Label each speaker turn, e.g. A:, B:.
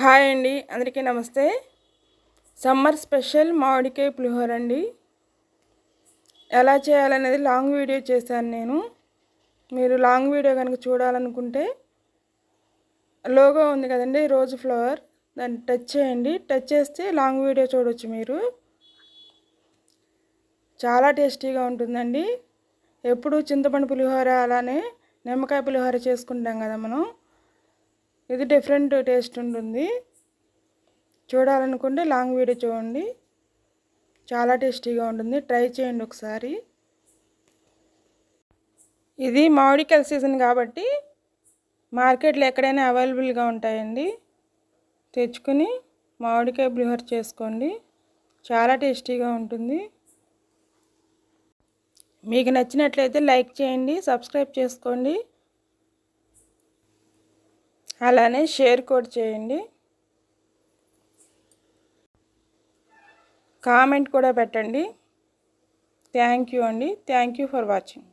A: Hi అండి, అందరికీ నమస్తే. సమ్మర్ స్పెషల్ మామిడికాయ పులిహోర అండి. ఎలా చేయాలనేది లాంగ్ వీడియో చేశాను నేను. మీరు లాంగ్ వీడియో కనుక చూడాలనుకుంటే లోగో ఉంది కదండి, రోజ్ ఫ్లవర్, దాన్ని టచ్ చేయండి. టచ్ చేస్తే లాంగ్ వీడియో చూడవచ్చు మీరు. చాలా టేస్టీగా ఉంటుందండి. ఎప్పుడు చింతపండు పులిహోర అలానే నిమ్మకాయ పులిహోర చేసుకుంటాం కదా మనం. ఇది డిఫరెంట్ టేస్ట్ ఉంటుంది. చూడాలనుకుంటే లాంగ్ వీడియో చూడండి, చాలా టేస్టీగా ఉంటుంది. ట్రై చేయండి ఒకసారి. ఇది మామిడికాయల సీజన్ కాబట్టి మార్కెట్లో ఎక్కడైనా అవైలబుల్గా ఉంటాయండి. తెచ్చుకుని మామిడికాయ పులిహోర చేసుకోండి, చాలా టేస్టీగా ఉంటుంది. మీకు నచ్చినట్లయితే లైక్ చేయండి, సబ్స్క్రైబ్ చేసుకోండి, అలానే షేర్ కూడా చేయండి, కామెంట్ కూడా పెట్టండి. థ్యాంక్ యూ అండి. Thank you for watching.